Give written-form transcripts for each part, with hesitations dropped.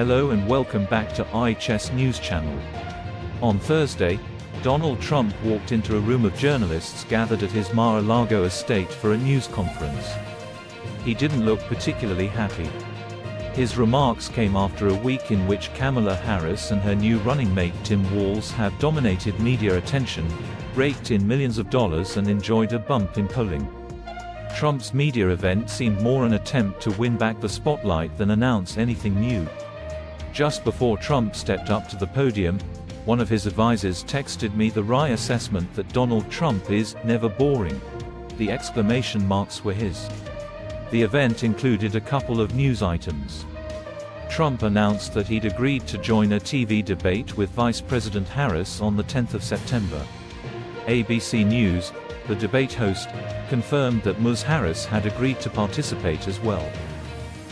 Hello and welcome back to R.H.S. News Channel. On Thursday, Donald Trump walked into a room of journalists gathered at his Mar-a-Lago estate for a news conference. He didn't look particularly happy. His remarks came after a week in which Kamala Harris and her new running mate Tim Walz have dominated media attention, raked in millions of dollars and enjoyed a bump in polling. Trump's media event seemed more an attempt to win back the spotlight than announce anything new. Just before Trump stepped up to the podium, one of his advisors texted me the wry assessment that Donald Trump is never boring. The exclamation marks were his. The event included a couple of news items. Trump announced that he'd agreed to join a TV debate with Vice President Harris on the 10th of September. ABC News, the debate host, confirmed that Ms. Harris had agreed to participate as well.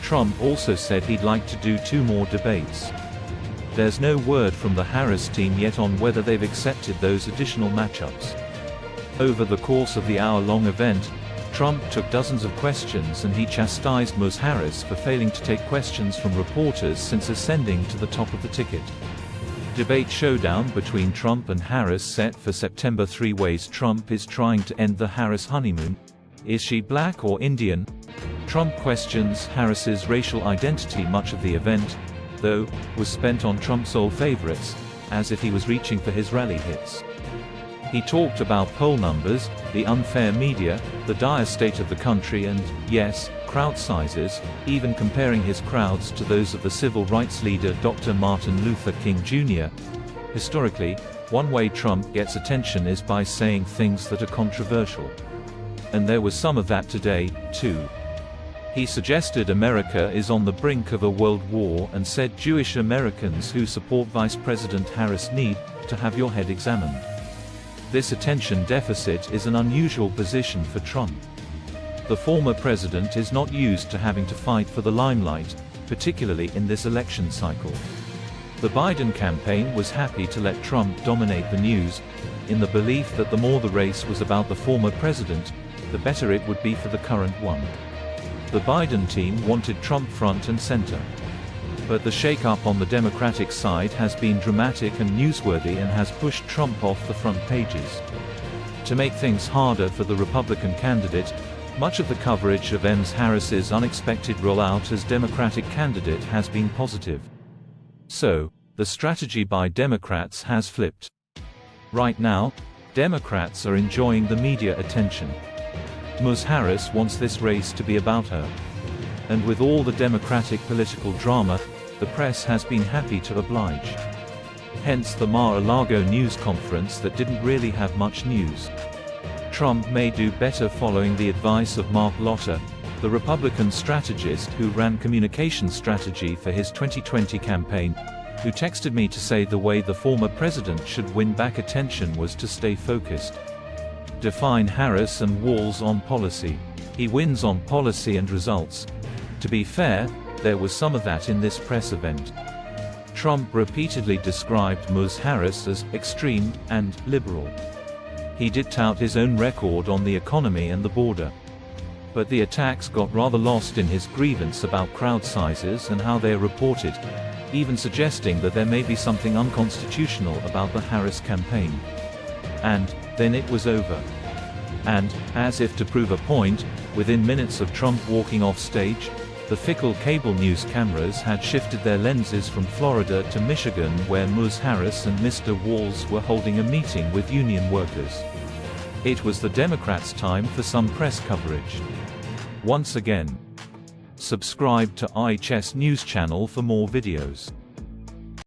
Trump also said he'd like to do 2 more debates. There's no word from the Harris team yet on whether they've accepted those additional matchups. Over the course of the hour-long event, Trump took dozens of questions and he chastised Ms. Harris for failing to take questions from reporters since ascending to the top of the ticket. Debate showdown between Trump and Harris set for September. 3 ways Trump is trying to end the Harris honeymoon. Is she black or Indian? Trump questions Harris's racial identity. Much of the event, though, was spent on Trump's old favorites, as if he was reaching for his rally hits. He talked about poll numbers, the unfair media, the dire state of the country and, yes, crowd sizes, even comparing his crowds to those of the civil rights leader Dr. Martin Luther King Jr. Historically, one way Trump gets attention is by saying things that are controversial. And there was some of that today, too. He suggested America is on the brink of a world war and said Jewish Americans who support Vice President Harris need to have your head examined. This attention deficit is an unusual position for Trump. The former president is not used to having to fight for the limelight, particularly in this election cycle. The Biden campaign was happy to let Trump dominate the news, in the belief that the more the race was about the former president, the better it would be for the current one. The Biden team wanted Trump front and center. But the shake-up on the Democratic side has been dramatic and newsworthy and has pushed Trump off the front pages. To make things harder for the Republican candidate, much of the coverage of Ms. Harris's unexpected rollout as Democratic candidate has been positive. So, the strategy by Democrats has flipped. Right now, Democrats are enjoying the media attention. Ms. Harris wants this race to be about her. And with all the Democratic political drama, the press has been happy to oblige. Hence the Mar-a-Lago news conference that didn't really have much news. Trump may do better following the advice of Mark Lotter, the Republican strategist who ran communication strategy for his 2020 campaign, who texted me to say the way the former president should win back attention was to stay focused. Define Harris and Walz on policy. He wins on policy and results. To be fair, there was some of that in this press event. Trump repeatedly described Ms. Harris as extreme and liberal. He did tout his own record on the economy and the border. But the attacks got rather lost in his grievance about crowd sizes and how they are reported, even suggesting that there may be something unconstitutional about the Harris campaign. And then it was over. And, as if to prove a point, within minutes of Trump walking off stage, the fickle cable news cameras had shifted their lenses from Florida to Michigan, where Ms. Harris and Mr. Walz were holding a meeting with union workers. It was the Democrats' time for some press coverage. Once again, subscribe to R.H.S. News Channel for more videos.